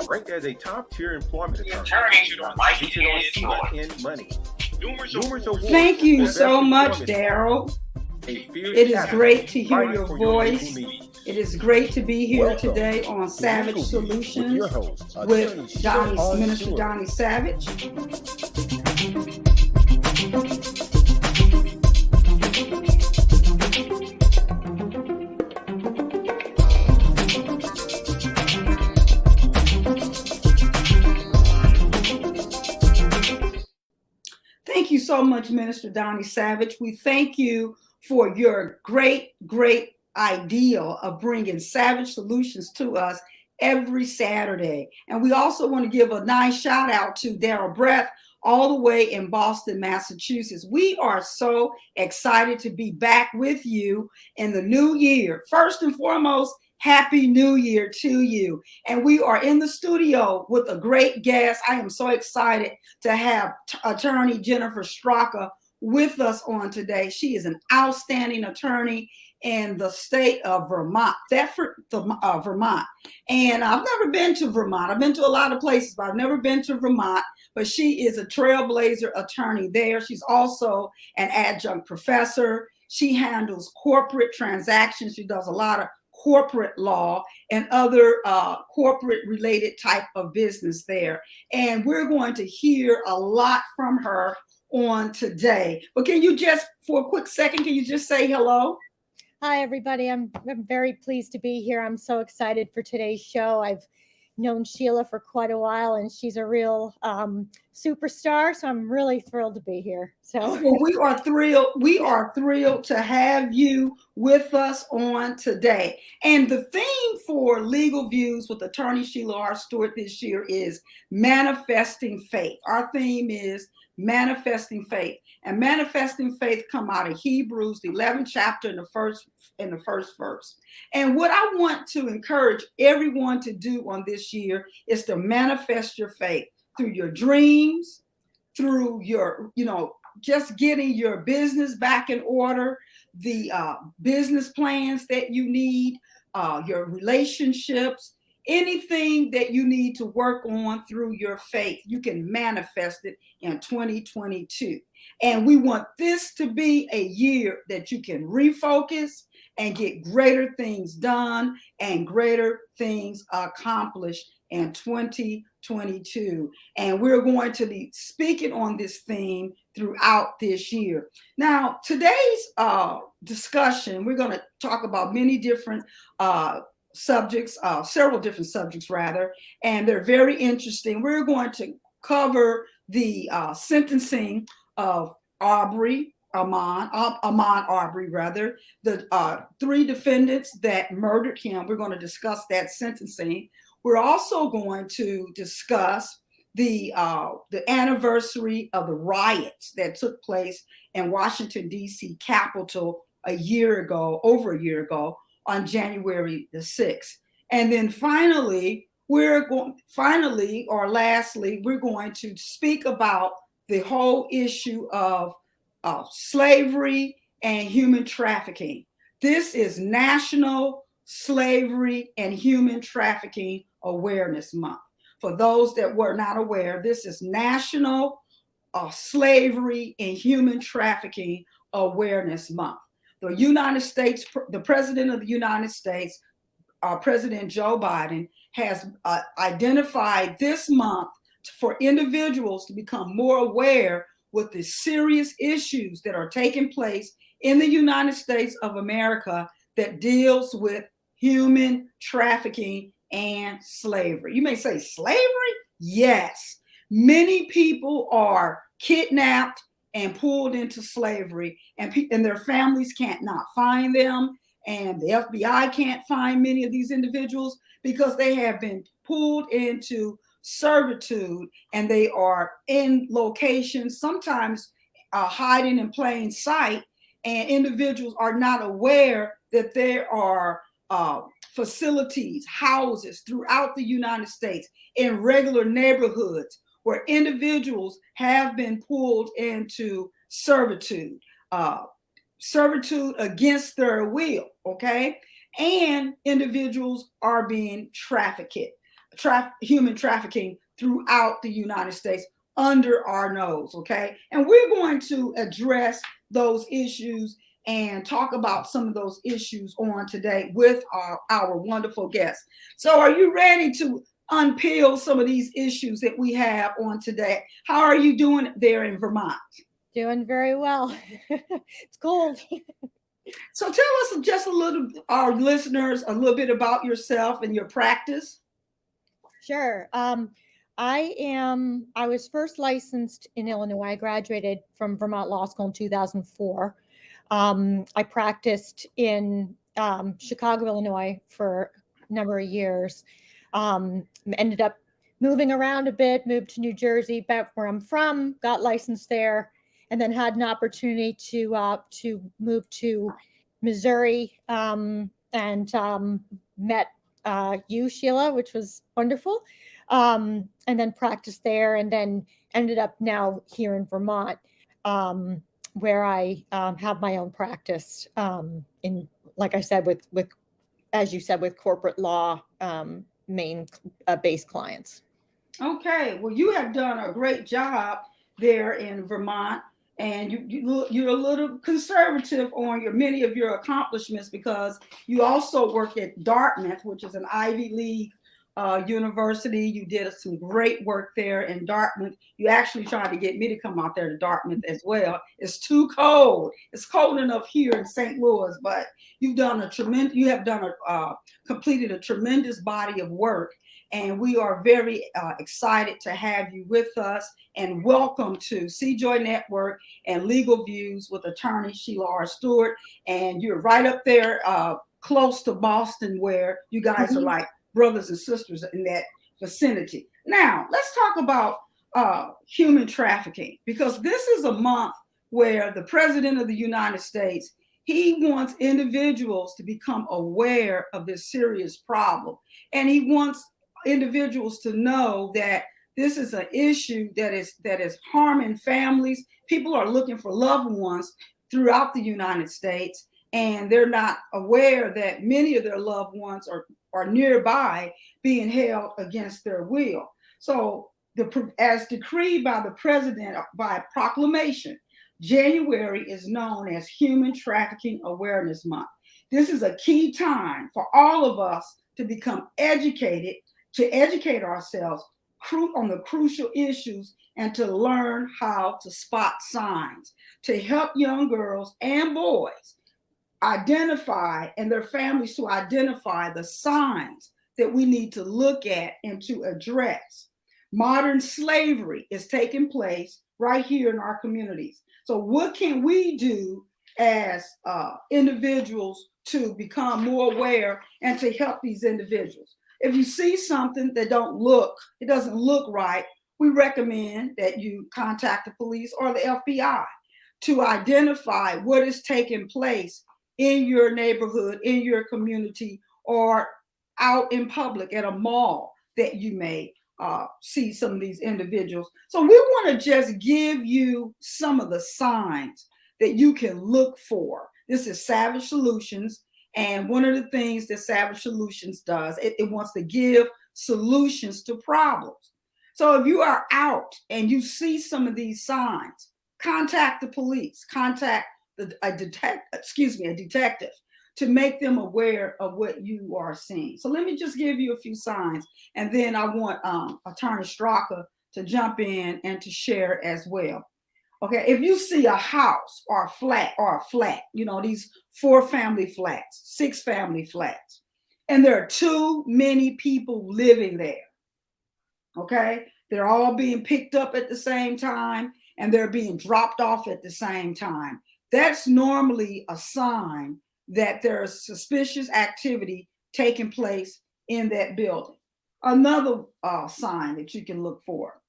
ranked as a top-tier employment attorney. Attorneys you don't like Featured on CNN Money. numerous awards. Thank you so much, Daryl. It is great to hear your voice. It is great to be here today on Savage Solutions with Minister Donnie Savage. Thank you so much, Minister Donnie Savage. We thank you for your great idea of bringing Savage Solutions to us every Saturday. And we also want to give a nice shout out to Daryl Breath all the way in Boston, Massachusetts. We are so excited to be back with you in the new year. First and foremost, Happy New Year to you. And we are in the studio with a great guest. I am so excited to have attorney Jennifer Straka with us on today. She is an outstanding attorney in the state of Vermont, Vermont. And I've never been to Vermont. I've been to a lot of places, but I've never been to Vermont. But she is a trailblazer attorney there. She's also an adjunct professor. She handles corporate transactions. She does a lot of corporate law and other corporate related type of business there. And we're going to hear a lot from her on today. But can you just, for a quick second, can you just say hello? Hi, everybody. I'm very pleased to be here. I'm so excited for today's show. I've known Sheila for quite a while, and she's a real superstar. So I'm really thrilled to be here. So well, we are thrilled. We are thrilled to have you with us on today. And the theme for Legal Views with Attorney Sheila R. Stewart this year is manifesting faith. Our theme is manifesting faith, and manifesting faith come out of Hebrews, the 11th chapter, in the first verse. And what I want to encourage everyone to do on this year is to manifest your faith through your dreams, through your, just getting your business back in order, the business plans that you need, your relationships. Anything that you need to work on through your faith, you can manifest it in 2022. And we want this to be a year that you can refocus and get greater things done and greater things accomplished in 2022. And we're going to be speaking on this theme throughout this year. Now, today's discussion, we're going to talk about many different subjects, several different subjects rather, and they're very interesting. We're going to cover the sentencing of Ahmaud Arbery, the 3 defendants that murdered him. We're going to discuss that sentencing. We're also going to discuss the anniversary of the riots that took place in Washington, D.C. Capitol over a year ago, on January the 6th. And then lastly, we're going to speak about the whole issue of slavery and human trafficking. This is National Slavery and Human Trafficking Awareness Month. For those that were not aware, this is National Slavery and Human Trafficking Awareness Month. The United States, the President of the United States, President Joe Biden, has identified this month for individuals to become more aware with the serious issues that are taking place in the United States of America that deals with human trafficking and slavery. You may say slavery? Yes. Many people are kidnapped and pulled into slavery, and their families can't not find them, and the FBI can't find many of these individuals because they have been pulled into servitude, and they are in locations, sometimes hiding in plain sight, and individuals are not aware that there are facilities, houses throughout the United States in regular neighborhoods where individuals have been pulled into servitude against their will, okay? And individuals are being trafficked. human trafficking throughout the United States under our nose, okay? And we're going to address those issues and talk about some of those issues on today with our wonderful guests. So are you ready to unpeel some of these issues that we have on today? How are you doing there in Vermont? Doing very well. It's cold. So tell us just a little, our listeners, a little bit about yourself and your practice. Sure. I was first licensed in Illinois. I graduated from Vermont Law School in 2004. I practiced in Chicago, Illinois for a number of years. Ended up moving around a bit, moved to New Jersey, back where I'm from, got licensed there, and then had an opportunity to move to Missouri and met you, Sheila, which was wonderful. And then practiced there, and then ended up now here in Vermont, where I have my own practice in, like I said, with as you said, with corporate law main base clients. Okay, well, you have done a great job there in Vermont, and you're a little conservative on many of your accomplishments because you also work at Dartmouth, which is an Ivy League university. You did some great work there in Dartmouth. You actually tried to get me to come out there to Dartmouth as well. It's too cold. It's cold enough here in St. Louis, but you have completed a tremendous body of work. And we are very excited to have you with us, and welcome to CJOY Network and Legal Views with attorney Sheila R. Stewart. And you're right up there close to Boston, where you guys are like brothers and sisters in that vicinity. Now, let's talk about human trafficking, because this is a month where the President of the United States, he wants individuals to become aware of this serious problem. And he wants individuals to know that this is an issue that is harming families. People are looking for loved ones throughout the United States, and they're not aware that many of their loved ones are nearby being held against their will. So as decreed by the president by proclamation, January is known as Human Trafficking Awareness Month. This is a key time for all of us to become educated, to educate ourselves on the crucial issues, and to learn how to spot signs, to help young girls and boys identify, and their families to identify the signs that we need to look at and to address. Modern slavery is taking place right here in our communities. So what can we do as individuals to become more aware and to help these individuals? If you see something that doesn't look right, we recommend that you contact the police or the FBI to identify what is taking place in your neighborhood, in your community, or out in public at a mall that you may see some of these individuals. So we want to just give you some of the signs that you can look for. This is Savage Solutions. And one of the things that Savage Solutions does, it wants to give solutions to problems. So if you are out and you see some of these signs, contact the police, contact a detective to make them aware of what you are seeing. So let me just give you a few signs, and then I want Attorney Straka to jump in and to share as well. Okay, if you see a house or a flat, these 4-family flats, 6-family flats, and there are too many people living there, okay? They're all being picked up at the same time, and they're being dropped off at the same time. That's normally a sign that there's suspicious activity taking place in that building. Another sign that you can look for: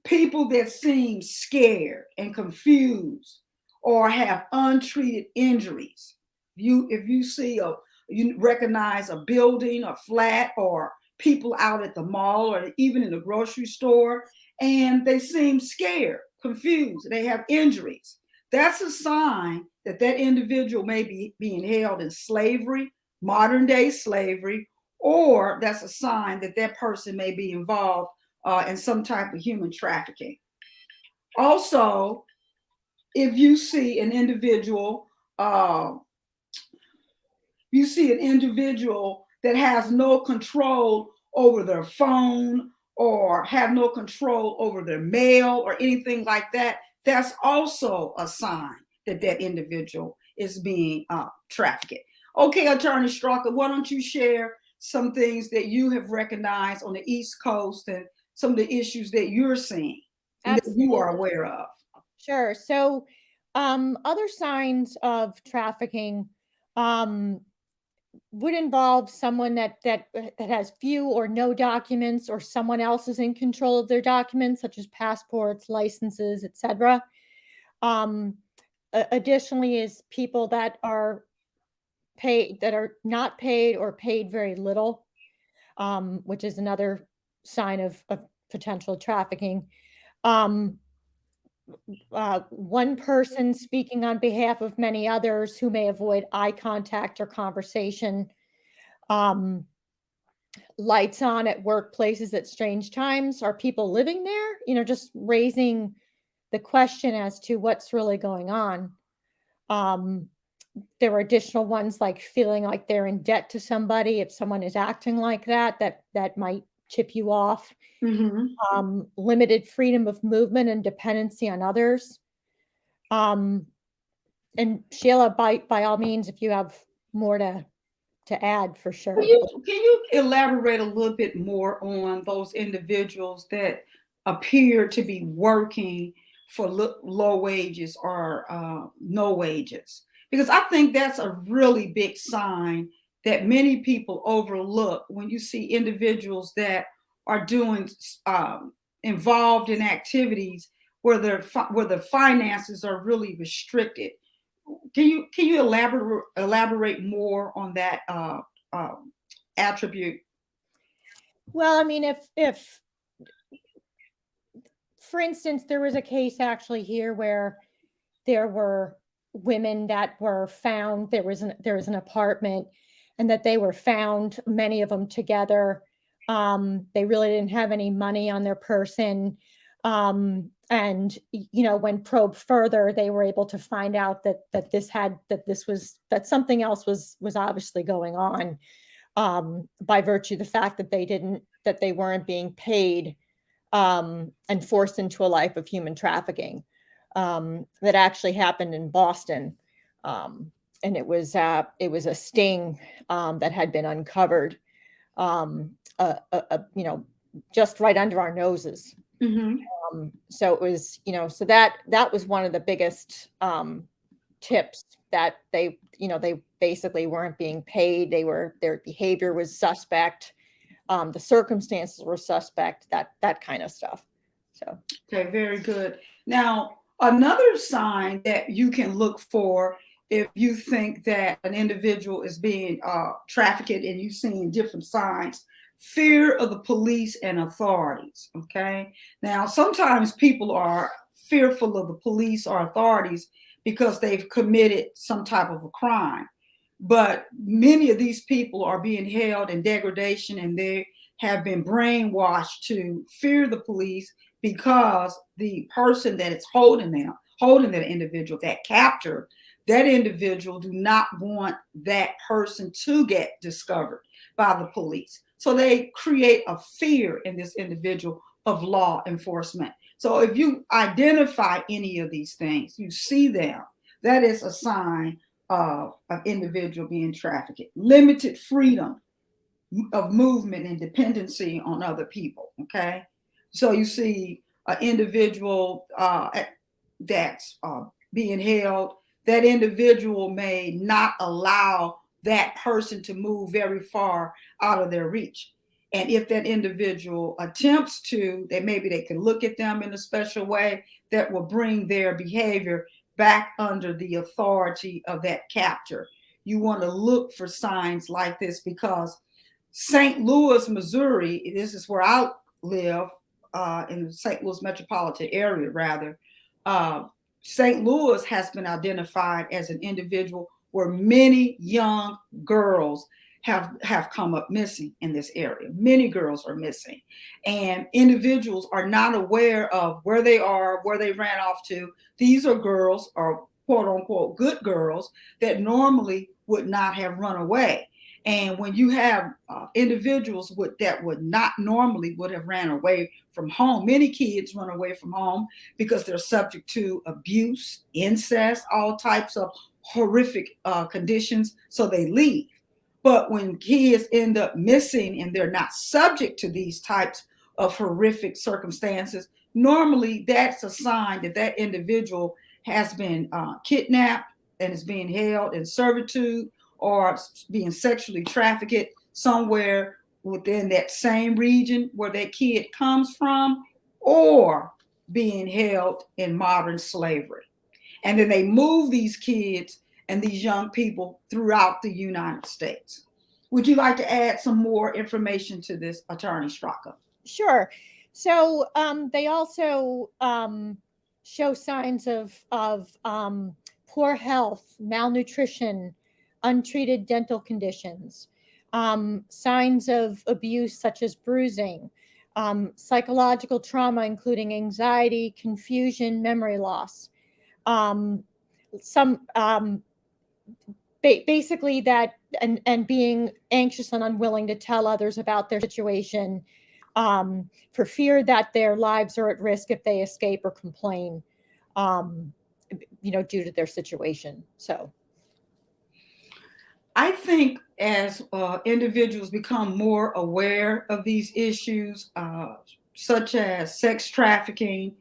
people that seem scared and confused or have untreated injuries. If you recognize a building, a flat, or people out at the mall or even in the grocery store, and they seem scared, confused, they have injuries, that's a sign that that individual may be being held in slavery, modern day slavery, or that's a sign that that person may be involved in some type of human trafficking. Also, if you see an individual, that has no control over their phone or have no control over their mail or anything like that, that's also a sign that that individual is being trafficked. Okay, Attorney Straka, why don't you share some things that you have recognized on the East Coast and some of the issues that you're seeing and that you are aware of? Sure. So, other signs of trafficking would involve someone that has few or no documents, or someone else is in control of their documents, such as passports, licenses, etc. Um, Additionally, is people that are not paid or paid very little, which is another sign of potential trafficking. Um, One person speaking on behalf of many others who may avoid eye contact or conversation. Um, Lights on at workplaces at strange times. Are people living there? Just raising the question as to what's really going on. Um, there are additional ones like feeling like they're in debt to somebody. If someone is acting like that, that might tip you off. Limited freedom of movement and dependency on others. And Sheila, by all means, if you have more to add, for sure. Can you elaborate a little bit more on those individuals that appear to be working for low wages or no wages? Because I think that's a really big sign that many people overlook when you see individuals that are doing involved in activities where the finances are really restricted. Can you elaborate more on that attribute? Well, I mean, if for instance, there was a case actually here where there were women that were found. There was an apartment, and that they were found, many of them together. They really didn't have any money on their person. And when probed further, they were able to find out that something else was obviously going on, by virtue of the fact that they weren't being paid, and forced into a life of human trafficking. That actually happened in Boston, and it was a sting that had been uncovered, just right under our noses. So it was, so that was one of the biggest tips, that they basically weren't being paid. Their behavior was suspect. The circumstances were suspect, that kind of stuff. So. Okay, very good. Now, another sign that you can look for if you think that an individual is being trafficked and you've seen different signs: fear of the police and authorities. Okay. Now, sometimes people are fearful of the police or authorities because they've committed some type of a crime. But many of these people are being held in degradation, and they have been brainwashed to fear the police because the person that is holding that individual, that captor, that individual do not want that person to get discovered by the police. So they create a fear in this individual of law enforcement. So if you identify any of these things, you see them, that is a sign of an individual being trafficked. Limited freedom of movement and dependency on other people. Okay. So you see an individual that's being held, that individual may not allow that person to move very far out of their reach. And if that individual attempts to, then maybe they can look at them in a special way that will bring their behavior back under the authority of that captor. You want to look for signs like this, because St. Louis, Missouri, this is where I live, in the St. Louis metropolitan area, rather. St. Louis has been identified as an individual where many young girls have come up missing in this area. Many girls are missing, and individuals are not aware of where they are, where they ran off to. These are girls, or quote unquote good girls, that normally would not have run away. And when you have individuals that would not normally would have ran away from home, many kids run away from home because they're subject to abuse, incest, all types of horrific conditions, so they leave. But when kids end up missing and they're not subject to these types of horrific circumstances, normally that's a sign that that individual has been kidnapped and is being held in servitude or being sexually trafficked somewhere within that same region where that kid comes from, or being held in modern slavery. And then they move these kids and these young people throughout the United States. Would you like to add some more information to this, Attorney Straka? Sure. So they also show signs of poor health, malnutrition, untreated dental conditions, signs of abuse such as bruising, psychological trauma, including anxiety, confusion, memory loss. Basically that, and being anxious and unwilling to tell others about their situation, for fear that their lives are at risk if they escape or complain, due to their situation. So I think as individuals become more aware of these issues, such as sex trafficking,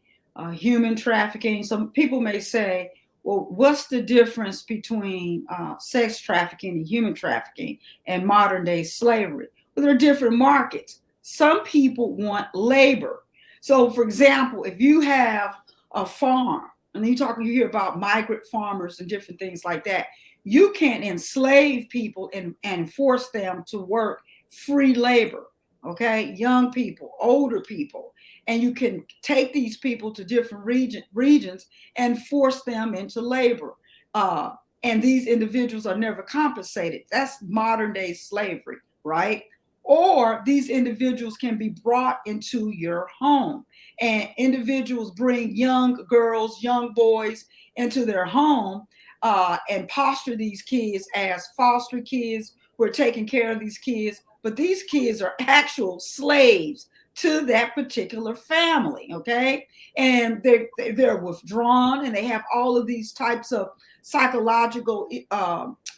human trafficking, some people may say, well, what's the difference between sex trafficking and human trafficking and modern day slavery? Well, there are different markets. Some people want labor. So, for example, if you have a farm, and you hear about migrant farmers and different things like that, you can enslave people and force them to work free labor, okay? Young people, older people. And you can take these people to different regions and force them into labor. And these individuals are never compensated. That's modern day slavery, right? Or these individuals can be brought into your home. And individuals bring young girls, young boys into their home and posture these kids as foster kids. We're taking care of these kids, but these kids are actual slaves to that particular family, okay? And they're withdrawn, and they have all of these types of psychological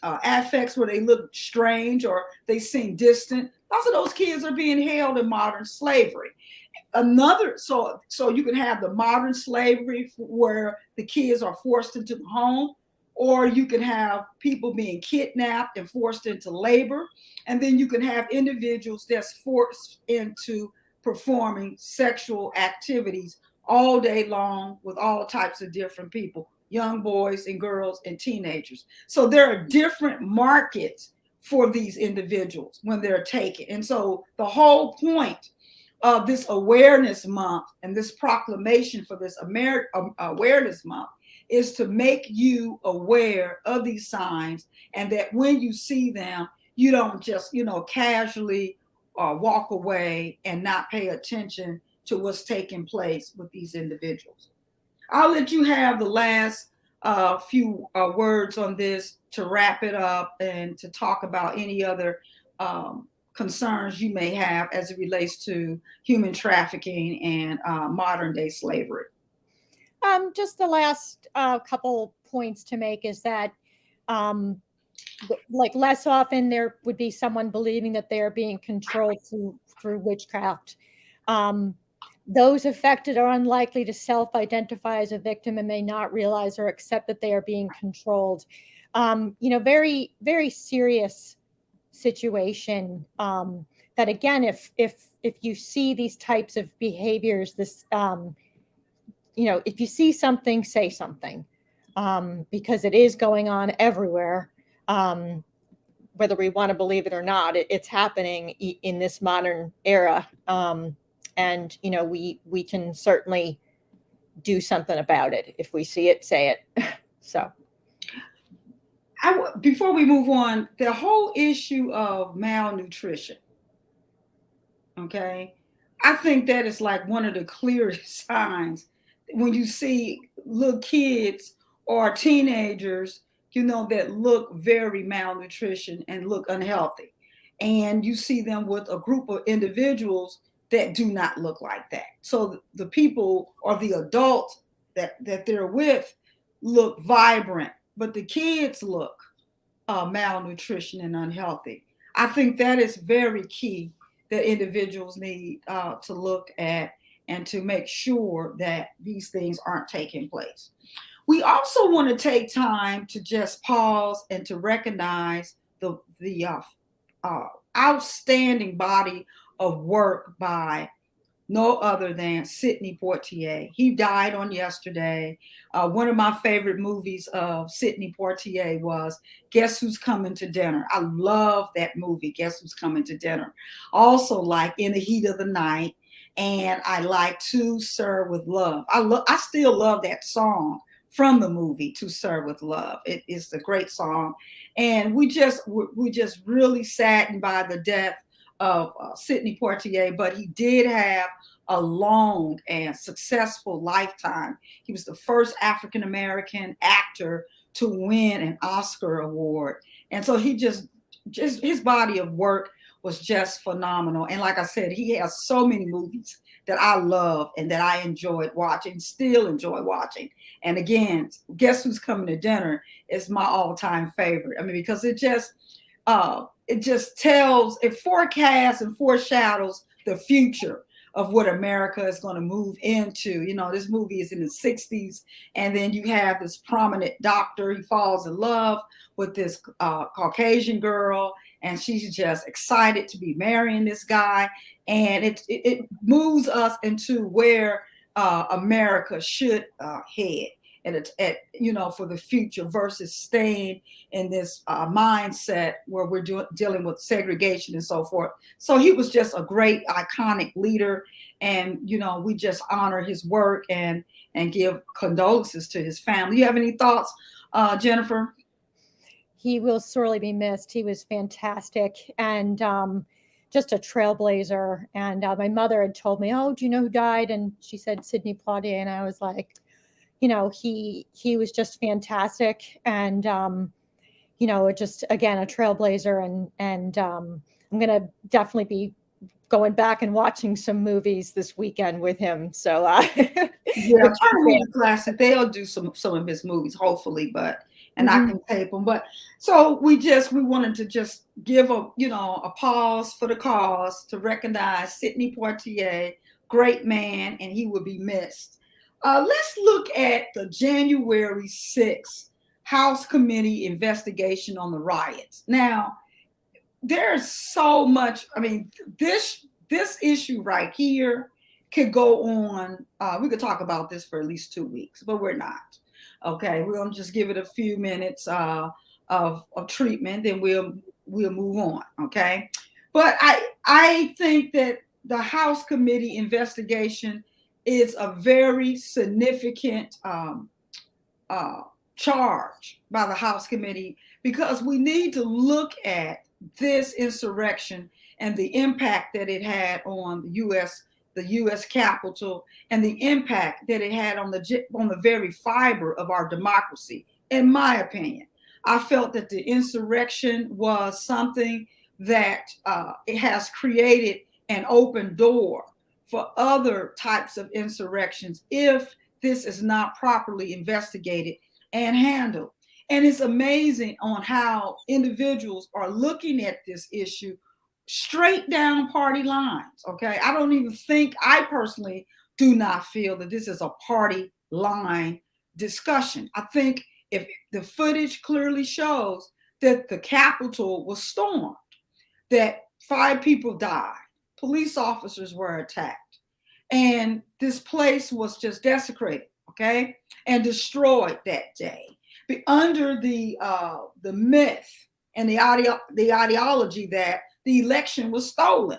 affects where they look strange or they seem distant. Lots of those kids are being held in modern slavery. So you can have the modern slavery where the kids are forced into the home, or you can have people being kidnapped and forced into labor. And then you can have individuals that's forced into performing sexual activities all day long with all types of different people, young boys and girls and teenagers. So there are different markets for these individuals when they're taken. And so the whole point of this awareness month and this proclamation for this awareness month is to make you aware of these signs, and that when you see them, you don't just, casually walk away and not pay attention to what's taking place with these individuals. I'll let you have the last few words on this to wrap it up and to talk about any other concerns you may have as it relates to human trafficking and modern day slavery. Just the last couple points to make is that like less often there would be someone believing that they are being controlled through witchcraft. Those affected are unlikely to self-identify as a victim and may not realize or accept that they are being controlled. Very, very serious situation. That again, if you see these types of behaviors, if you see something, say something, because it is going on everywhere. Whether we want to believe it or not, it's happening in this modern era. And we can certainly do something about it. If we see it, say it. So Before we move on, the whole issue of malnutrition, okay, I think that is like one of the clearest signs when you see little kids or teenagers, that look very malnutrition and look unhealthy. And you see them with a group of individuals that do not look like that. So the people or the adults that they're with look vibrant, but the kids look malnutrition and unhealthy. I think that is very key that individuals need to look at and to make sure that these things aren't taking place. We also want to take time to just pause and to recognize the outstanding body of work by no other than Sidney Poitier. He died on yesterday. One of my favorite movies of Sidney Poitier was Guess Who's Coming to Dinner. I love that movie, Guess Who's Coming to Dinner. Also like In the Heat of the Night, and I like To Serve with Love. I still love that song from the movie To Serve with Love. It is a great song. And we just really saddened by the death of Sidney Poitier, but he did have a long and successful lifetime. He was the first African-American actor to win an Oscar award. And so he just his body of work was just phenomenal. And like I said, he has so many movies that I love and that I enjoyed watching, still enjoy watching. And again, Guess Who's Coming to Dinner is my all-time favorite. I mean, because it just tells, it forecasts and foreshadows the future of what America is going to move into. This movie is in the 60s, and then you have this prominent doctor. He falls in love with this Caucasian girl, and she's just excited to be marrying this guy. And it moves us into where America should head. And it's for the future versus staying in this mindset where we're dealing with segregation and so forth. So he was just a great, iconic leader, and we just honor his work and give condolences to his family. You have any thoughts, Jennifer? He will sorely be missed. He was fantastic and just a trailblazer. And my mother had told me, "Oh, do you know who died?" And she said Sidney Poitier, and I was like, he was just fantastic, and just again a trailblazer, and I'm gonna definitely be going back and watching some movies this weekend with him. So yeah, classic. They'll do some of his movies, hopefully, I can tape them. But so we wanted to just give a pause for the cause to recognize Sidney Poitier, great man, and he will be missed. Let's look at the January 6th House Committee investigation on the riots. Now, there's so much. I mean, this issue right here could go on. We could talk about this for at least 2 weeks, but we're not. Okay, we're gonna just give it a few minutes of treatment, then we'll move on. Okay, but I think that the House Committee investigation is a very significant charge by the House Committee, because we need to look at this insurrection and the impact that it had on the U.S. Capitol, and the impact that it had on the very fiber of our democracy. In my opinion, I felt that the insurrection was something that it has created an open door for other types of insurrections if this is not properly investigated and handled. And it's amazing on how individuals are looking at this issue straight down party lines. Okay, I personally do not feel that this is a party line discussion. I think if the footage clearly shows that the Capitol was stormed, that 5 people died, police officers were attacked, and this place was just desecrated, okay, and destroyed that day. But under the myth and the ideology that the election was stolen,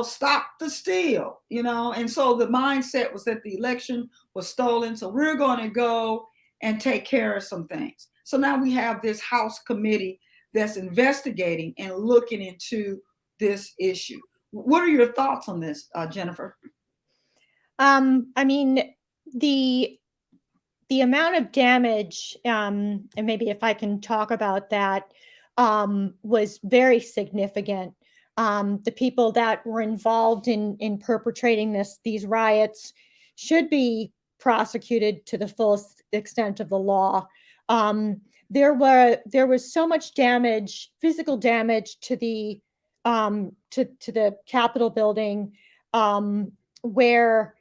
stop the steal, and so the mindset was that the election was stolen. So we're going to go and take care of some things. So now we have this House committee that's investigating and looking into this issue. What are your thoughts on this, Jennifer? I mean, the amount of damage, and maybe if I can talk about that, was very significant. The people that were involved in perpetrating these riots should be prosecuted to the fullest extent of the law. There was so much damage, physical damage to the Capitol building, where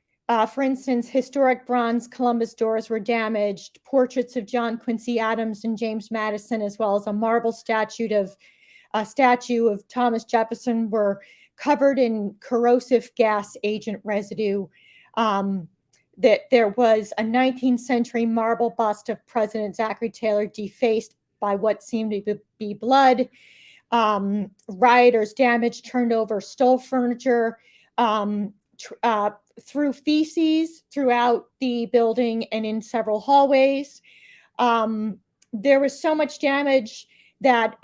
for instance, historic bronze Columbus doors were damaged, portraits of John Quincy Adams and James Madison, as well as a marble statue of Thomas Jefferson, were covered in corrosive gas agent residue. That there was a 19th century marble bust of President Zachary Taylor defaced by what seemed to be blood. Rioters damaged, turned over, stole furniture, threw feces throughout the building and in several hallways. There was so much damage that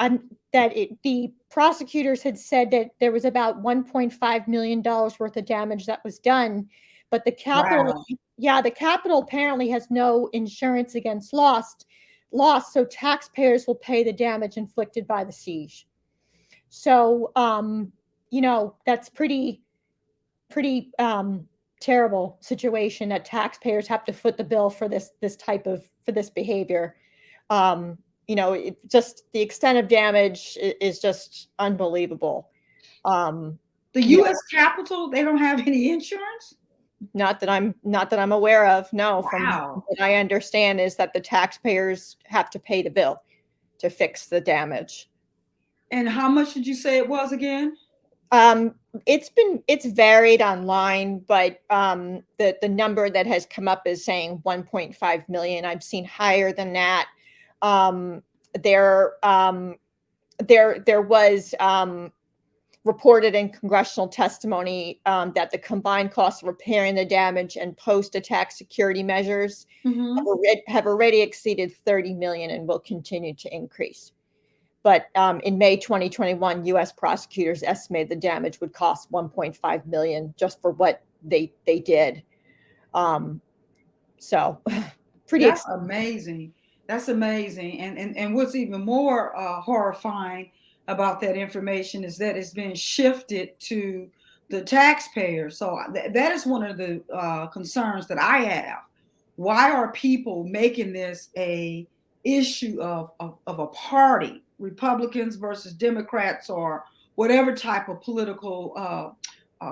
the prosecutors had said that there was about $1.5 million worth of damage that was done. But the Capitol, the Capitol apparently has no insurance against loss, so taxpayers will pay the damage inflicted by the siege. So, that's pretty terrible situation that taxpayers have to foot the bill for this behavior. Just the extent of damage is just unbelievable. The U.S. Capitol, they don't have any insurance? Not that I'm aware of. No. Wow. From what I understand is that the taxpayers have to pay the bill to fix the damage. And how much did you say it was again? It's varied online, but the number that has come up is saying 1.5 million. I've seen higher than that. There was reported in congressional testimony that the combined cost of repairing the damage and post-attack security measures have already exceeded 30 million and will continue to increase. But in May 2021, U.S. prosecutors estimated the damage would cost 1.5 million just for what they did. So pretty. That's amazing. That's amazing. And what's even more horrifying about that information is that it's been shifted to the taxpayer. So that is one of the concerns that I have. Why are people making this a issue of a party, Republicans versus Democrats, or whatever type of political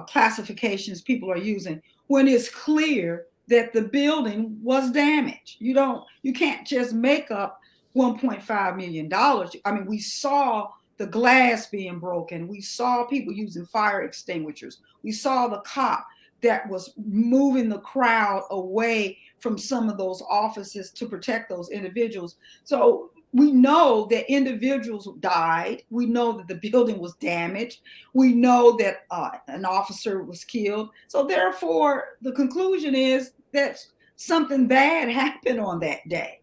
classifications people are using, when it's clear that the building was damaged? You can't just make up $1.5 million. I mean, we saw the glass being broken. We saw people using fire extinguishers. We saw the cop that was moving the crowd away from some of those offices to protect those individuals. So we know that individuals died. We know that the building was damaged. We know that an officer was killed. So therefore, the conclusion is that something bad happened on that day.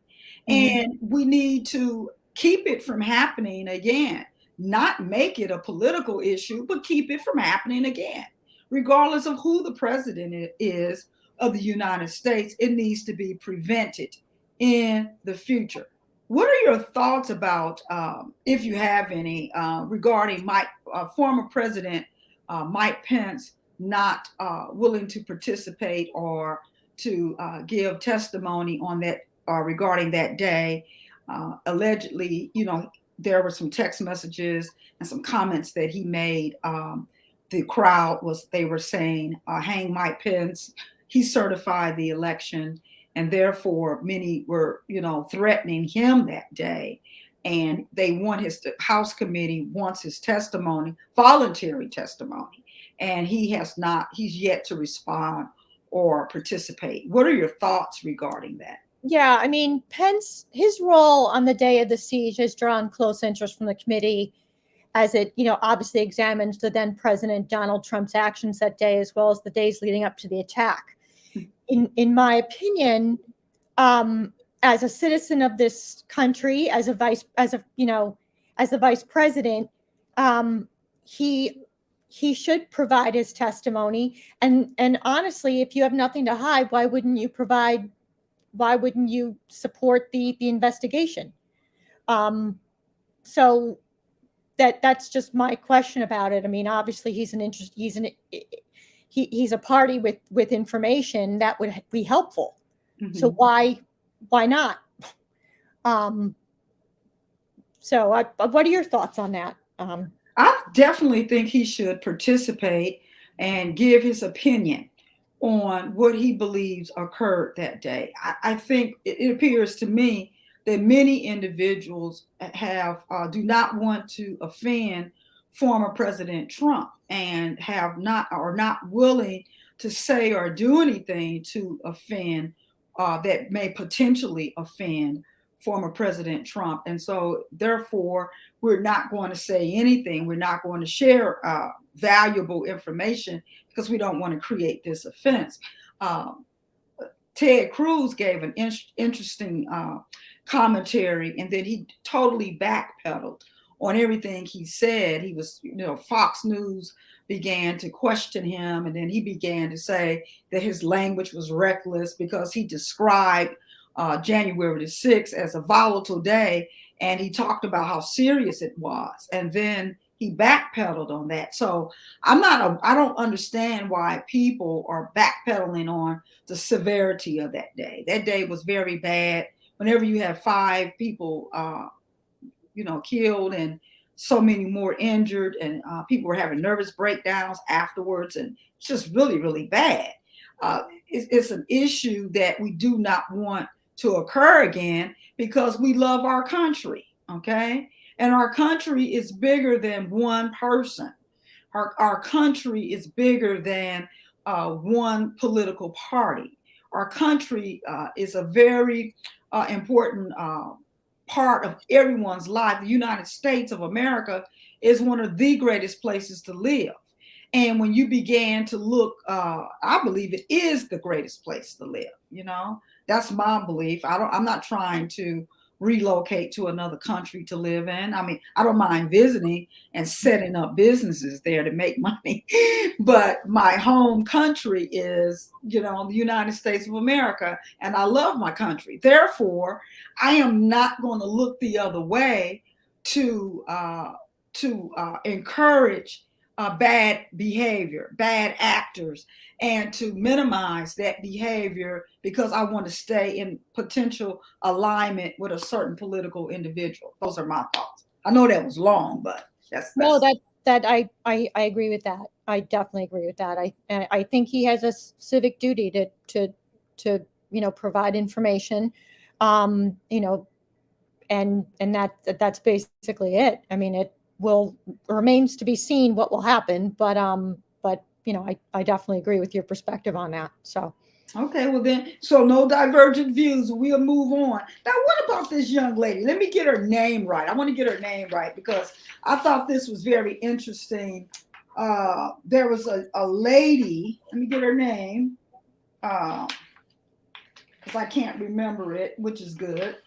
And we need to keep it from happening again, not make it a political issue, but keep it from happening again. Regardless of who the president is of the United States, it needs to be prevented in the future. What are your thoughts about, if you have any, regarding former President Mike Pence not willing to participate or to give testimony on that regarding that day? Allegedly, there were some text messages and some comments that he made. The crowd they were saying, hang Mike Pence. He certified the election, and therefore many were, threatening him that day. And the House committee wants his testimony, voluntary testimony, and he's yet to respond or participate. What are your thoughts regarding that? Yeah, I mean, Pence, his role on the day of the siege has drawn close interest from the committee, as it, obviously examines the then President Donald Trump's actions that day, as well as the days leading up to the attack. In my opinion, as a citizen of this country, as the vice president, he should provide his testimony. And honestly, if you have nothing to hide, why wouldn't you support the investigation? So that's just my question about it. I mean, obviously he's a party with information that would be helpful. Mm-hmm. So why not? So what are your thoughts on that? I definitely think he should participate and give his opinion on what he believes occurred that day. I think it appears to me that many individuals do not want to offend former President Trump and are not willing to say or do anything to offend that may potentially offend former President Trump. And so therefore, we're not going to say anything. We're not going to share valuable information because we don't want to create this offense. Ted Cruz gave an interesting commentary, and then he totally backpedaled on everything he said. He was, Fox News began to question him, and then he began to say that his language was reckless because he described January the 6th as a volatile day, and he talked about how serious it was, and then he backpedaled on that. So I don't understand why people are backpedaling on the severity of that day. That day was very bad. Whenever you have 5 people, killed and so many more injured, and people were having nervous breakdowns afterwards, and it's just really, really bad. It's an issue that we do not want to occur again because we love our country, okay? And our country is bigger than one person. Our country is bigger than one political party. Our country is a very important part of everyone's life. The United States of America is one of the greatest places to live. And when you began to look, I believe it is the greatest place to live. That's my belief. I'm not trying to relocate to another country to live in. I mean, I don't mind visiting and setting up businesses there to make money. But my home country is, the United States of America, and I love my country. Therefore, I am not going to look the other way to encourage bad behavior, bad actors, and to minimize that behavior because I want to stay in potential alignment with a certain political individual. Those are my thoughts. I know that was long, but that's I agree with that. I definitely agree with that. I think he has a civic duty to provide information, and that's basically it. I mean, it remains to be seen what will happen, but I definitely agree with your perspective on that. So okay, well then, so no divergent views. We'll move on. Now, what about this young lady? Let me get her name right. I want to get her name right because I thought this was very interesting. There was a lady. Let me get her name because I can't remember it, which is good.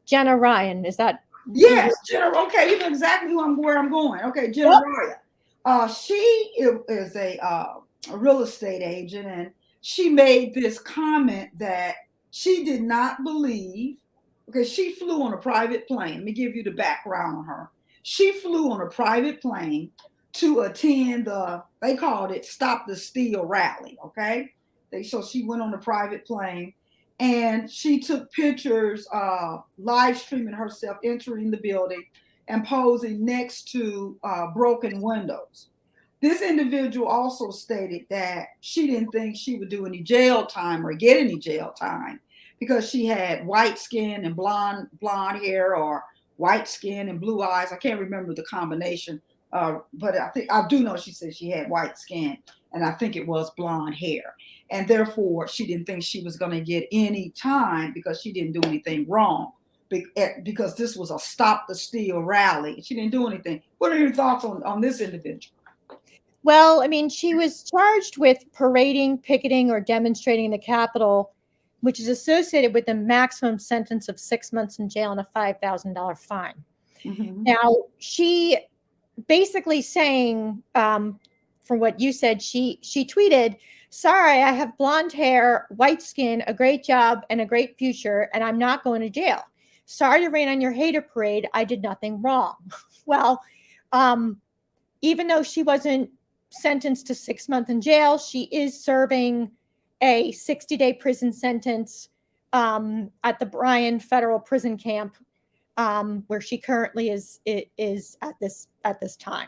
Jenna Ryan, is that? Yes, Jenna. Okay, you know exactly where I'm going. Okay, Jenna Ryan. She is a real estate agent, and she made this comment that she did not believe. Okay, she flew on a private plane. Let me give you the background on her. She flew on a private plane to attend they called it Stop the Steal rally. Okay, so she went on a private plane. And she took pictures, live streaming herself entering the building and posing next to broken windows. This individual also stated that she didn't think she would do any jail time or get any jail time because she had white skin and blonde hair, or white skin and blue eyes. I can't remember the combination, but I do know she said she had white skin, and I think it was blonde hair. And therefore, she didn't think she was going to get any time because she didn't do anything wrong. Because this was a Stop the Steal rally. She didn't do anything. What are your thoughts on this individual? Well, I mean, she was charged with parading, picketing, or demonstrating in the Capitol which is associated with a maximum sentence of 6 months in jail and a $5,000 fine. Mhm. Now, she basically saying, from what you said, she tweeted, "Sorry, I have blonde hair, white skin, a great job, and a great future, and I'm not going to jail. Sorry to rain on your hater parade. I did nothing wrong." Well, even though she wasn't sentenced to 6 months in jail, she is serving a 60-day prison sentence at the Bryan Federal Prison Camp, where she currently is at this time.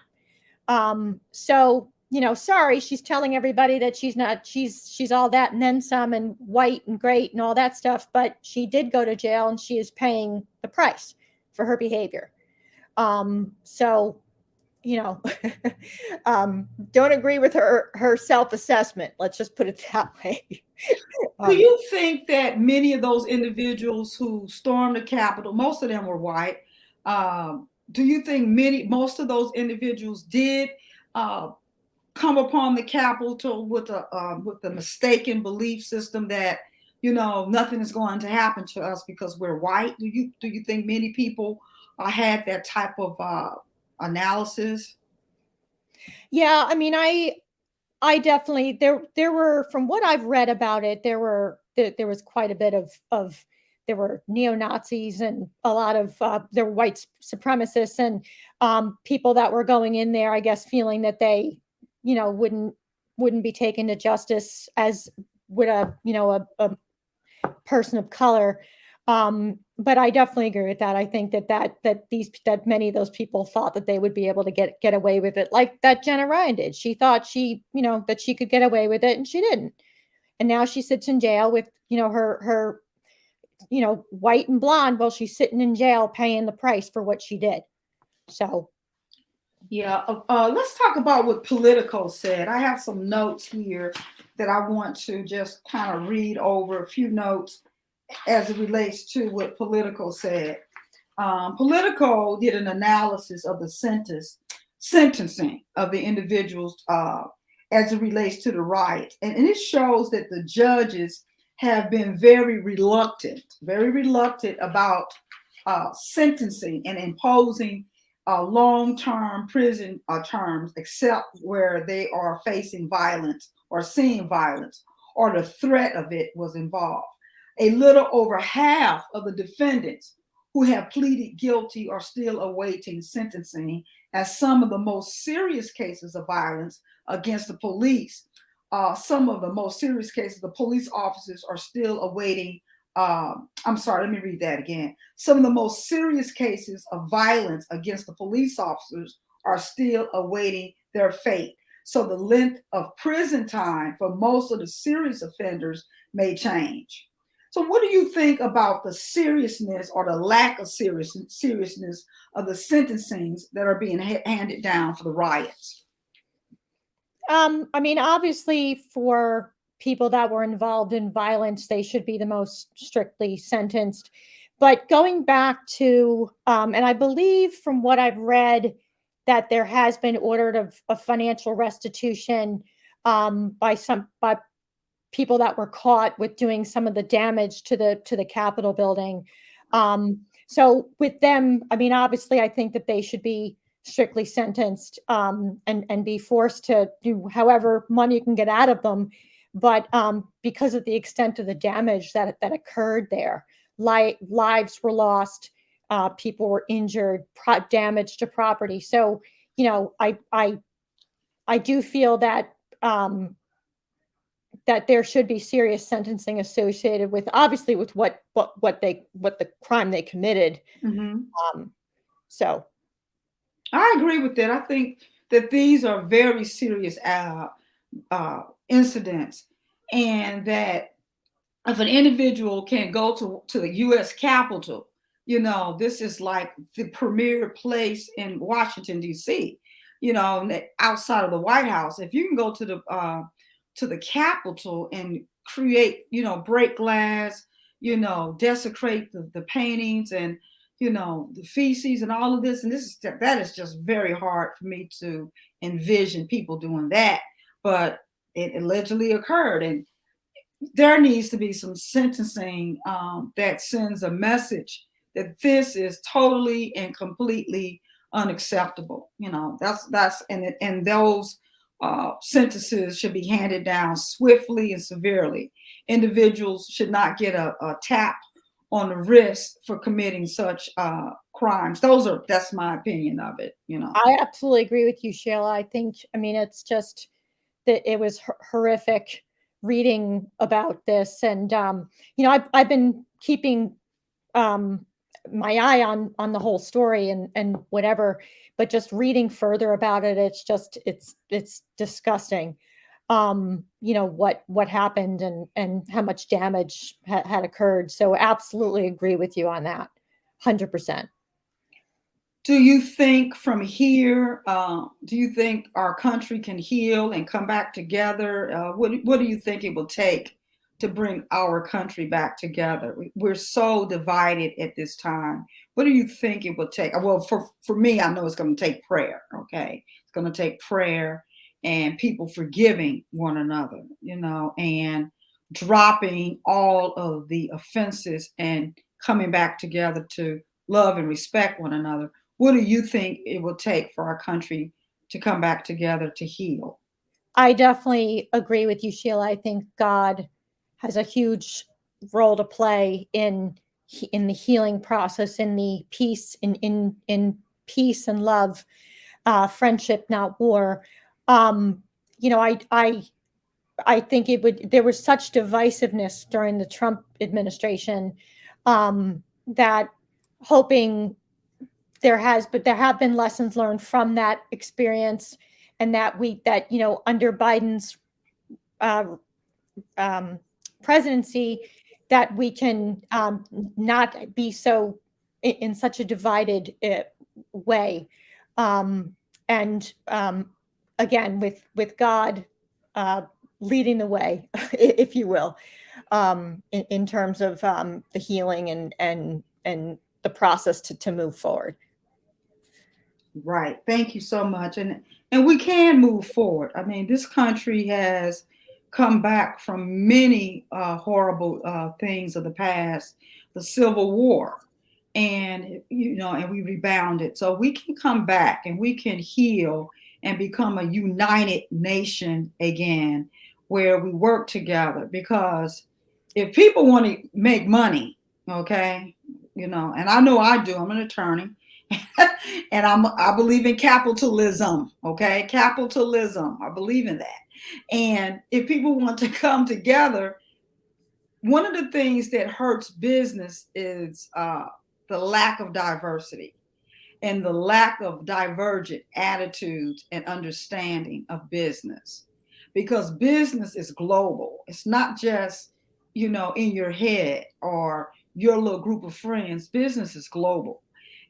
So, sorry, she's telling everybody that she's all that and then some and white and great and all that stuff, but she did go to jail and she is paying the price for her behavior. So, don't agree with her self-assessment. Let's just put it that way. Do you think that many of those individuals who stormed the Capitol, most of them were white, do you think most of those individuals did come upon the Capitol with the mistaken belief system that nothing is going to happen to us because we're white? Do you think many people had that type of analysis? Yeah, I mean, I definitely there were, from what I've read about it, there was quite a bit of there were neo-Nazis and a lot of there were white supremacists and people that were going in there, I guess, feeling that they wouldn't be taken to justice as would a person of color. But I definitely agree with that. I think that many of those people thought that they would be able to get away with it, like that Jenna Ryan did. She thought that she could get away with it, and she didn't. And now she sits in jail with her white and blonde. Well, she's sitting in jail paying the price for what she did. So. Yeah, let's talk about what Politico said. I have some notes here that I want to just kind of read over, a few notes as it relates to what Politico said. Politico did an analysis of the sentencing of the individuals as it relates to the riots. And it shows that the judges have been very reluctant about sentencing and imposing long-term prison terms, except where they are facing violence or seeing violence or the threat of it was involved. A little over half of the defendants who have pleaded guilty are still awaiting sentencing, as some of the most serious cases of violence against the police, some of the most serious cases, the police officers are still awaiting. I'm sorry, let me read that again. Some of the most serious cases of violence against the police officers are still awaiting their fate. So the length of prison time for most of the serious offenders may change. So what do you think about the seriousness or the lack of seriousness of the sentencings that are being handed down for the riots? I mean, obviously, for people that were involved in violence, they should be the most strictly sentenced. But going back to, and I believe from what I've read, that there has been ordered of financial restitution by people that were caught with doing some of the damage to the Capitol building. So with them, I mean, obviously, I think that they should be strictly sentenced and be forced to do however money you can get out of them. But because of the extent of the damage that occurred there, lives were lost, people were injured, damage to property. So, I do feel that that there should be serious sentencing associated with, obviously, with what the crime they committed. Mm-hmm. So I agree with that. I think that these are very serious incidents, and that if an individual can go to the U.S. Capitol, this is like the premier place in Washington, D.C., outside of the White House. If you can go to the Capitol and create, break glass, desecrate the paintings and, the feces and all of this. And that is just very hard for me to envision people doing that. But it allegedly occurred. And, there needs to be some sentencing that sends a message that this is totally and completely unacceptable. And those sentences should be handed down swiftly and severely. Individuals should not get a tap on the wrist for committing such crimes. That's my opinion of it. I absolutely agree with you, Sheila. It's just that it was horrific reading about this. And, I've been keeping my eye on the whole story and whatever, but just reading further about it, it's disgusting. What happened and how much damage had occurred. So absolutely agree with you on that. 100%. Do you think from here, do you think our country can heal and come back together? What do you think it will take to bring our country back together? We're so divided at this time. What do you think it will take? Well, for me, I know it's going to take prayer, okay? It's going to take prayer and people forgiving one another, and dropping all of the offenses and coming back together to love and respect one another. What do you think it will take for our country to come back together to heal? I definitely agree with you, Sheila. I think God has a huge role to play in the healing process, in the peace, in peace and love, friendship, not war. I think there was such divisiveness during the Trump administration that hoping there have been lessons learned from that experience, and that under Biden's presidency, that we can not be so in such a divided way, and again with God leading the way, if you will, in terms of the healing and the process to move forward. Right. Thank you so much. And we can move forward. I mean, this country has come back from many horrible things of the past, the Civil War, and we rebounded. So we can come back and we can heal and become a united nation again, where we work together. Because if people want to make money, okay, and I know I do. I'm an attorney. And I believe in capitalism, okay? Capitalism, I believe in that. And if people want to come together, one of the things that hurts business is the lack of diversity and the lack of divergent attitudes and understanding of business. Because business is global. It's not just, in your head or your little group of friends. Business is global.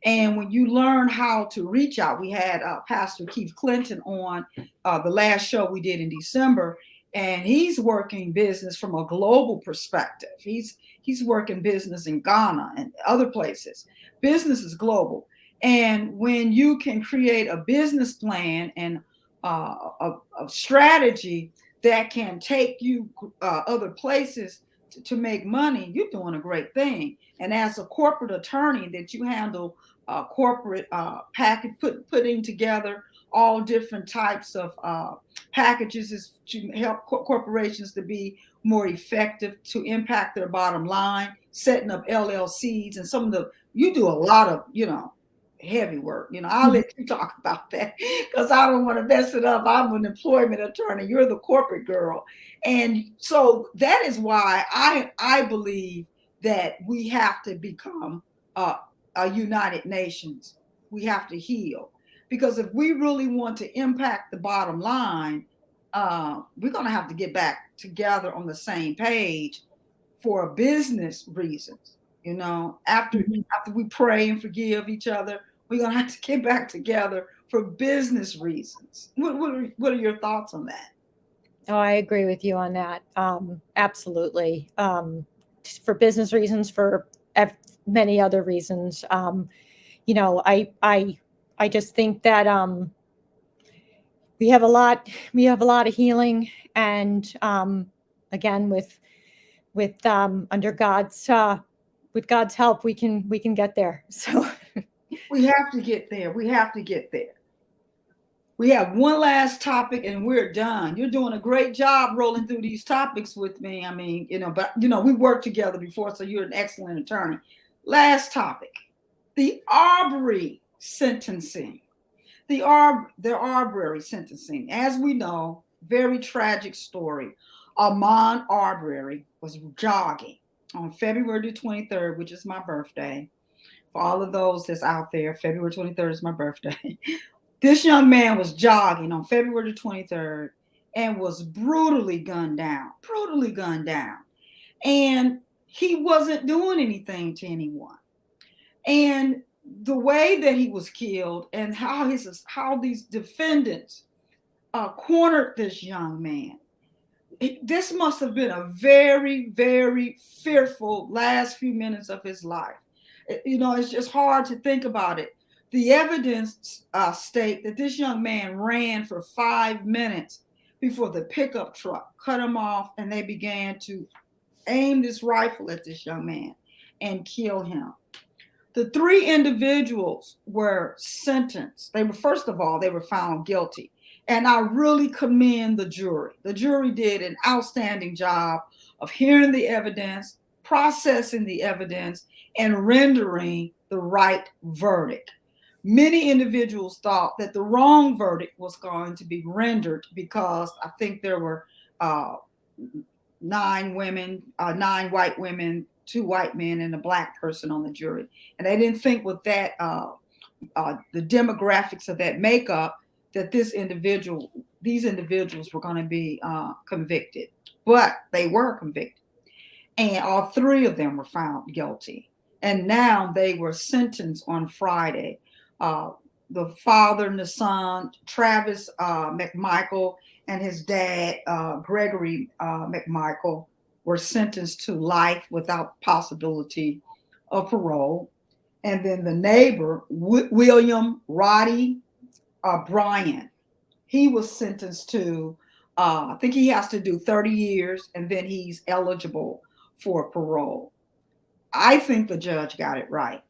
And when you learn how to reach out, we had Pastor Keith Clinton on the last show we did in December, and he's working business from a global perspective. He's working business in Ghana and other places. Business is global. And when you can create a business plan and a strategy that can take you other places to make money, you're doing a great thing. And as a corporate attorney, that you handle corporate package, putting together all different types of packages is to help corporations to be more effective, to impact their bottom line, setting up LLCs, and you do a lot of, heavy work. I'll let you talk about that because I don't want to mess it up. I'm an employment attorney. You're the corporate girl. And so that is why I believe that we have to become a United Nations. We have to heal, because if we really want to impact the bottom line, we're going to have to get back together on the same page for business reasons. After we pray and forgive each other, we're going to have to get back together for business reasons. What are your thoughts on that? Oh, I agree with you on that. Absolutely. For business reasons, for many other reasons. I just think that we have a lot of healing, and again, with with under God's with God's help, we can get there. So we have to get there. We have to get there. We have one last topic and we're done. You're doing a great job rolling through these topics with me. I mean, but we worked together before, so you're an excellent attorney. Last topic, the Arbery sentencing. The Arbery sentencing. As we know, very tragic story. Ahmaud Arbery was jogging on February the 23rd, which is my birthday. For all of those that's out there, February 23rd is my birthday. This young man was jogging on February the 23rd and was brutally gunned down. And he wasn't doing anything to anyone. And the way that he was killed and how these defendants cornered this young man, this must have been a very, very fearful last few minutes of his life. It's just hard to think about it. The evidence state that this young man ran for 5 minutes before the pickup truck cut him off, and they began to aim this rifle at this young man and kill him. The 3 individuals were sentenced. They were found guilty. And I really commend the jury. The jury did an outstanding job of hearing the evidence, processing the evidence, and rendering the right verdict. Many individuals thought that the wrong verdict was going to be rendered because I think there were 9 white women, 2 white men, and a black person on the jury. And they didn't think with that, the demographics of that makeup, that these individuals were going to be convicted. But they were convicted. And all 3 of them were found guilty. And now they were sentenced on Friday. The father and the son, Travis McMichael, and his dad, Gregory McMichael, were sentenced to life without possibility of parole. And then the neighbor, William Roddy Bryan, he was sentenced to, I think he has to do 30 years, and then he's eligible for parole. I think the judge got it right.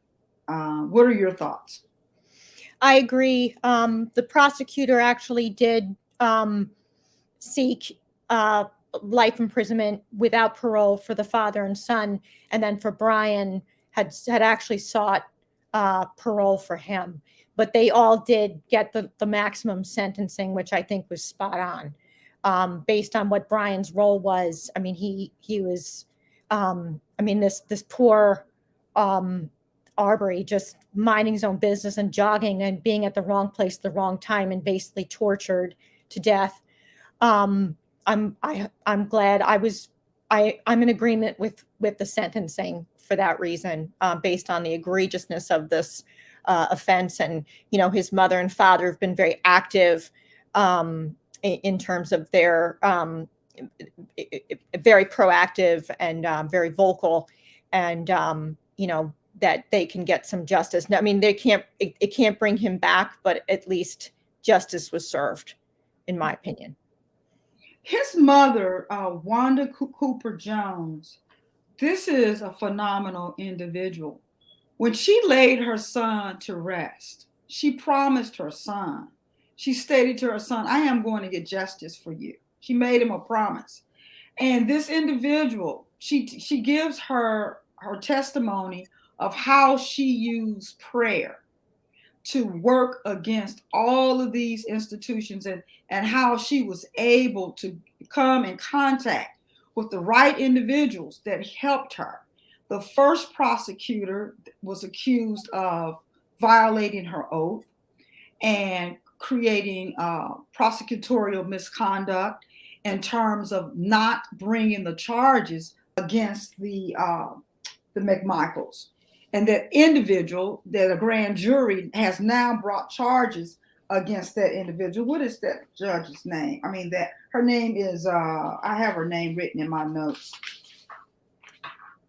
What are your thoughts? I agree. The prosecutor actually did seek life imprisonment without parole for the father and son, and then for Brian had actually sought parole for him. But they all did get the maximum sentencing, which I think was spot on, based on what Brian's role was. I mean, he was, this poor Arbery just minding his own business and jogging and being at the wrong place at the wrong time and basically tortured to death. I'm glad I'm in agreement with the sentencing for that reason, based on the egregiousness of this offense. And, his mother and father have been very active in terms of their very proactive and very vocal, and, that they can get some justice. I mean, it can't bring him back, but at least justice was served, in my opinion. His mother, Wanda Cooper Jones, this is a phenomenal individual. When she laid her son to rest, she promised her son, she stated to her son, I am going to get justice for you. She made him a promise. And this individual, she gives her testimony of how she used prayer to work against all of these institutions, and how she was able to come in contact with the right individuals that helped her. The first prosecutor was accused of violating her oath and creating prosecutorial misconduct in terms of not bringing the charges against the McMichaels. And that individual, that a grand jury has now brought charges against that individual. What is that judge's name? Her name is, I have her name written in my notes.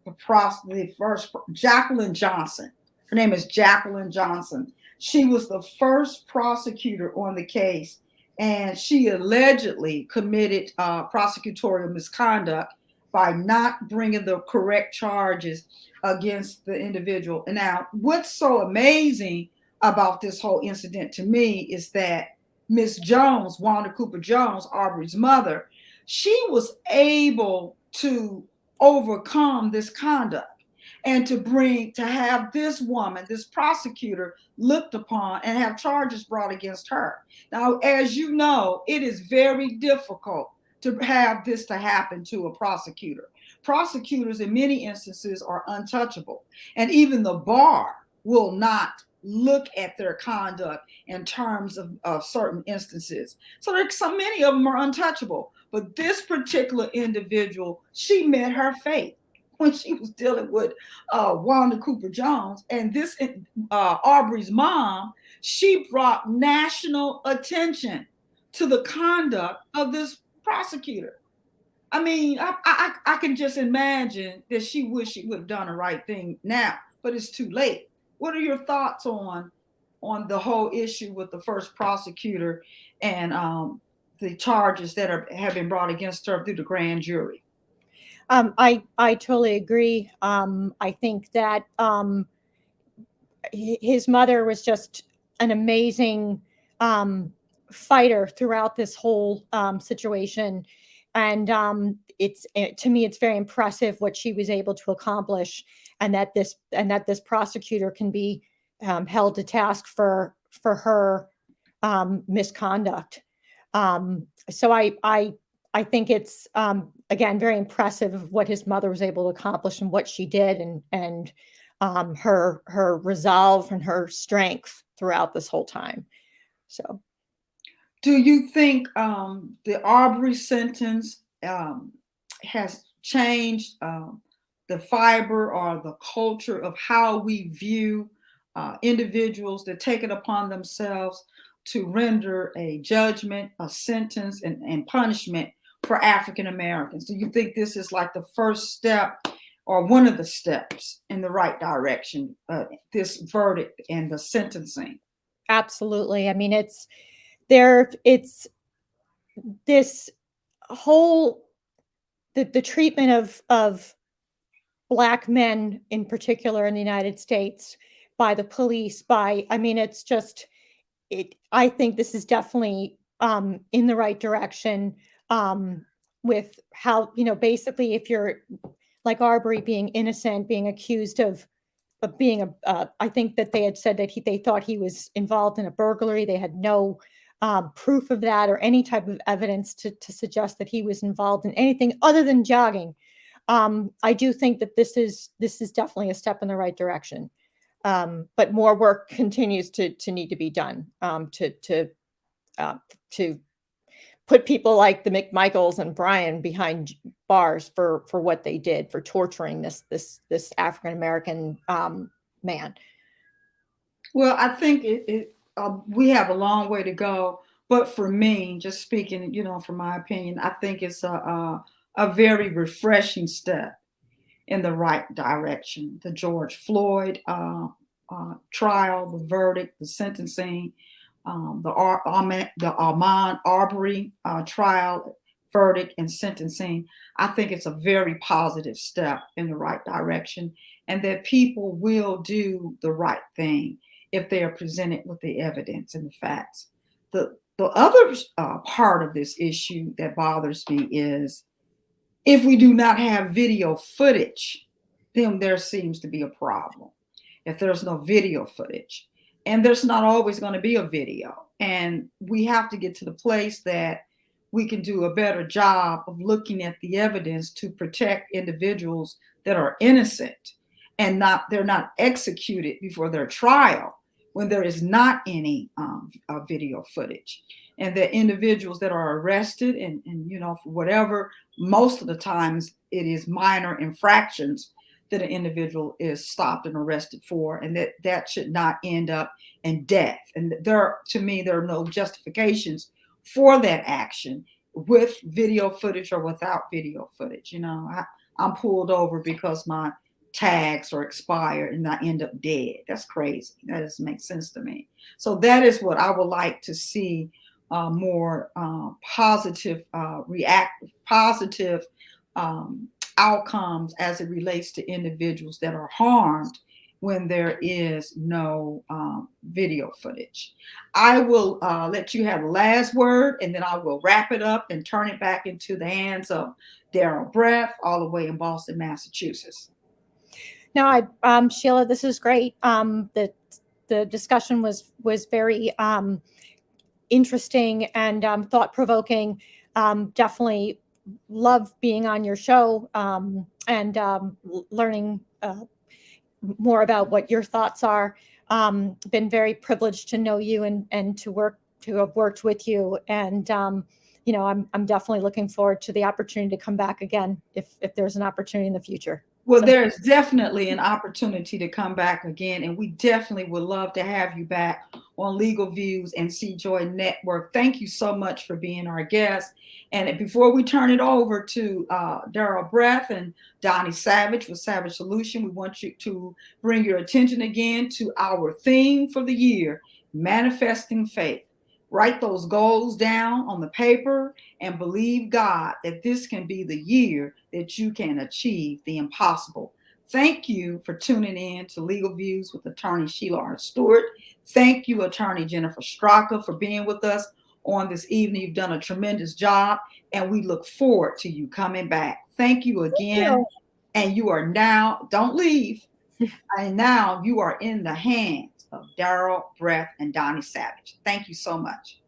The first, Jacqueline Johnson. Her name is Jacqueline Johnson. She was the first prosecutor on the case, and she allegedly committed prosecutorial misconduct by not bringing the correct charges against the individual. And now, what's so amazing about this whole incident to me is that Miss Jones, Wanda Cooper Jones, Arbery's mother, she was able to overcome this conduct and to have this woman, this prosecutor, looked upon and have charges brought against her. Now, as you know, it is very difficult to have this to happen to a prosecutor. Prosecutors in many instances are untouchable, and even the bar will not look at their conduct in terms of certain instances. So there's so many of them are untouchable. But this particular individual, she met her fate when she was dealing with Wanda Cooper Jones. And this Arbery's mom, she brought national attention to the conduct of this prosecutor. I mean, I can just imagine that she wished she would have done the right thing now, but it's too late. What are your thoughts on the whole issue with the first prosecutor and the charges that have been brought against her through the grand jury? I totally agree. I think that his mother was just an amazing fighter throughout this whole situation, and to me, it's very impressive what she was able to accomplish, and that this prosecutor can be held to task for her misconduct. So I think it's again very impressive of what his mother was able to accomplish and what she did, and her resolve and her strength throughout this whole time. So, do you think the Arbery sentence has changed the fiber or the culture of how we view individuals that take it upon themselves to render a judgment, a sentence, and punishment for African Americans? Do you think this is like the first step or one of the steps in the right direction, this verdict and the sentencing? absolutely. I mean, it's this whole the treatment of Black men in particular in the United States by the police. I mean, it's just I think this is definitely in the right direction, with how, basically, if you're like Arbery, being innocent, being accused of being I think that they had said that they thought he was involved in a burglary. They had no proof of that or any type of evidence to suggest that he was involved in anything other than jogging. I do think that this is definitely a step in the right direction. But more work continues to need to be done to put people like the McMichaels and Brian behind bars for what they did, for torturing this African American man. Well, I think we have a long way to go, but for me, just speaking, from my opinion, I think it's a very refreshing step in the right direction. The George Floyd trial, the verdict, the sentencing, the Ahmaud Arbery trial, verdict, and sentencing. I think it's a very positive step in the right direction, and that people will do the right thing if they are presented with the evidence and the facts. The other part of this issue that bothers me is if we do not have video footage, then there seems to be a problem. If there's no video footage, and there's not always going to be a video, and we have to get to the place that we can do a better job of looking at the evidence to protect individuals that are innocent and they're not executed before their trial when there is not any video footage. And the individuals that are arrested and for whatever, most of the times it is minor infractions that an individual is stopped and arrested for, and that should not end up in death. And to me, there are no justifications for that action with video footage or without video footage. I'm pulled over because my tags are expired and I end up dead. That's crazy. That doesn't make sense to me. So that is what I would like to see, more positive outcomes as it relates to individuals that are harmed when there is no video footage. I will let you have the last word, and then I will wrap it up and turn it back into the hands of Daryl Breath, all the way in Boston, Massachusetts. No, Sheila, this is great. The discussion was very interesting and thought provoking. Definitely love being on your show and learning more about what your thoughts are. Been very privileged to know you and to have worked with you. And I'm definitely looking forward to the opportunity to come back again if there's an opportunity in the future. Well, So, there's definitely an opportunity to come back again, and we definitely would love to have you back on Legal Views and C-Joy Network. Thank you so much for being our guest. And before we turn it over to Daryl Breath and Donnie Savage with Savage Solution, we want you to bring your attention again to our theme for the year, Manifesting Faith. Write those goals down on the paper and believe God that this can be the year that you can achieve the impossible. Thank you for tuning in to Legal Views with Attorney Sheila R. Stewart. Thank you, Attorney Jennifer Straka, for being with us on this evening. You've done a tremendous job, and we look forward to you coming back. Thank you again. Thank you. And you are now, don't leave, and now you are in the hands of Daryl Breath and Donnie Savage. Thank you so much.